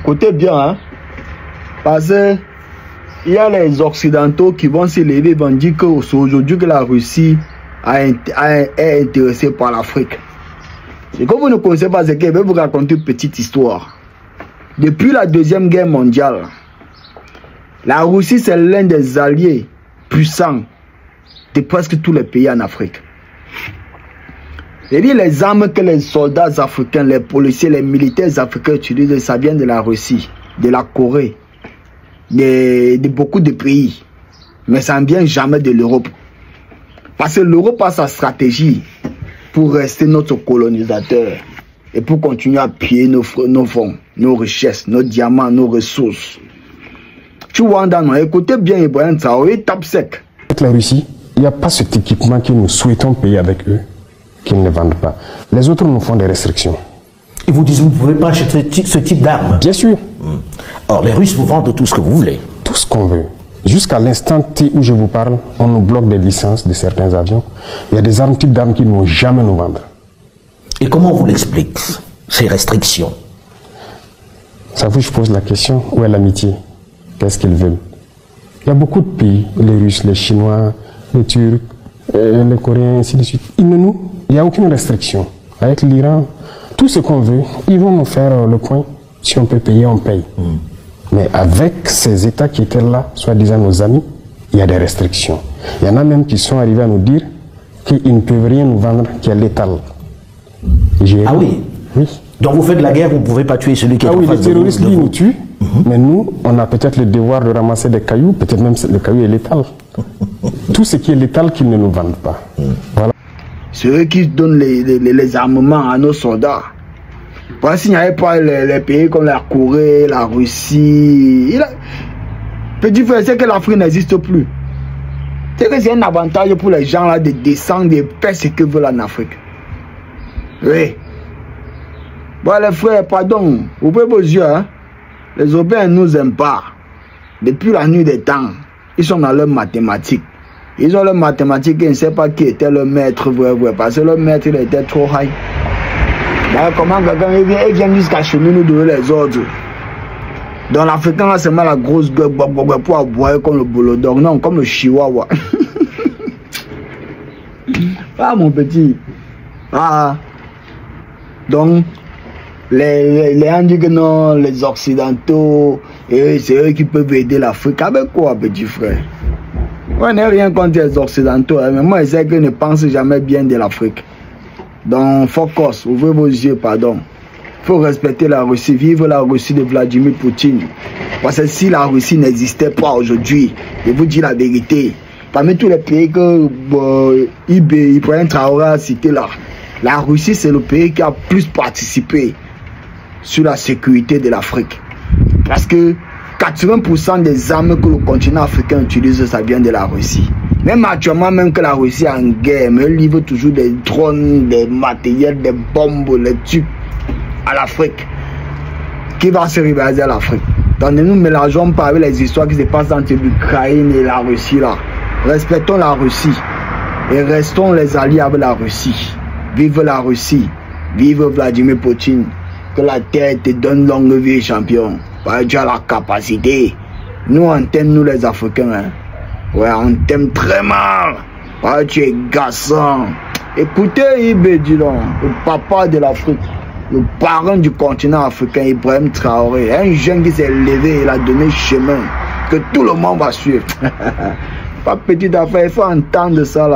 Écoutez bien, hein, parce que il y a les Occidentaux qui vont se lever et vont dire qu'aujourd'hui que la Russie est intéressée par l'Afrique. Et comme vous ne connaissez pas ce que je vais vous raconter une petite histoire. Depuis la Deuxième Guerre mondiale, la Russie c'est l'un des alliés puissants de presque tous les pays en Afrique. C'est-à-dire les armes que les soldats africains, les policiers, les militaires africains utilisent, ça vient de la Russie, de la Corée, de beaucoup de pays. Mais ça ne vient jamais de l'Europe. Parce que l'Europe a sa stratégie pour rester notre colonisateur et pour continuer à piller nos fonds, nos richesses, nos diamants, nos ressources. Tu vois, écoutez bien, Ibrahim Traoré, tape sec. Avec la Russie, il n'y a pas cet équipement que nous souhaitons payer avec eux, qu'ils ne vendent pas. Les autres nous font des restrictions. Ils vous disent que vous ne pouvez pas acheter ce type d'armes? Bien sûr. Or, les Russes vous vendent tout ce que vous voulez. Tout ce qu'on veut. Jusqu'à l'instant T où je vous parle, on nous bloque des licences de certains avions. Il y a des armes, types d'armes qu'ils ne vont jamais nous vendre. Et comment on vous l'explique, ces restrictions? Ça vous, je pose la question, où est l'amitié? Qu'est-ce qu'ils veulent? Il y a beaucoup de pays, les Russes, les Chinois, les Turcs, les Coréens, ainsi de suite. Il n'y a aucune restriction. Avec l'Iran, tout ce qu'on veut, ils vont nous faire le point. Si on peut payer, on paye. Mais avec ces États qui étaient là, soi-disant nos amis, il y a des restrictions. Il y en a même qui sont arrivés à nous dire qu'ils ne peuvent rien nous vendre qui est létal. Ah oui? Oui. Donc vous faites la guerre, vous ne pouvez pas tuer celui qui est en face de vous? Ah oui, les terroristes, lui, nous tuent. Mais nous, on a peut-être le devoir de ramasser des cailloux, peut-être même le caillou est létal. Tout ce qui est létal qu'ils ne nous vendent pas. Voilà. C'est eux qui donnent les armements à nos soldats. Parce qu'il n'y avait pas les pays comme la Corée, la Russie. Petit frère, c'est que l'Afrique n'existe plus. C'est que c'est un avantage pour les gens là de descendre et faire ce qu'ils veulent en Afrique. Oui. Bon les frères, pardon, ouvrez vos yeux. Hein? Les Européens ne nous aiment pas. Depuis la nuit des temps, ils sont dans leurs mathématiques. Ils ont leurs mathématiques et ils ne savent pas qui était le maître vrai. Parce que le maître il était trop high. Comment quelqu'un vient jusqu'à chez nous donner les ordres. Dans l'Africain, là, c'est mal la grosse gueule pour aboyer comme le bolodor. Non, comme le chihuahua. Ah, mon petit. Ah. Donc, les gens disent que non, les Occidentaux, c'est eux qui peuvent aider l'Afrique. Avec quoi, petit frère? On n'est rien contre les Occidentaux, hein, mais moi, je sais qu'ils ne pensent jamais bien de l'Afrique. Donc, focus, ouvrez vos yeux, pardon. Il faut respecter la Russie, vive la Russie de Vladimir Poutine. Parce que si la Russie n'existait pas aujourd'hui, je vous dis la vérité, parmi tous les pays que Ibrahim Traoré a cité là, la Russie c'est le pays qui a plus participé sur la sécurité de l'Afrique. Parce que 80% des armes que le continent africain utilise, ça vient de la Russie. Même actuellement, même que la Russie est en guerre, mais elle livre toujours des drones, des matériels, des bombes, des trucs à l'Afrique. Qui va se rivaliser à l'Afrique. Donc ne nous mélangeons pas avec les histoires qui se passent entre l'Ukraine et la Russie là. Respectons la Russie et restons les alliés avec la Russie. Vive la Russie, vive Vladimir Poutine. Que la terre te donne longue vie, champion. Parce que tu as la capacité. Nous on t'aime, nous les Africains. Hein. Ouais, on t'aime très mal. Ah, tu es garçon. Écoutez, Ibé, dis donc, le papa de l'Afrique, le parrain du continent africain, Ibrahim Traoré, un jeune qui s'est levé, il a donné chemin que tout le monde va suivre. Pas petite affaire, il faut entendre ça là.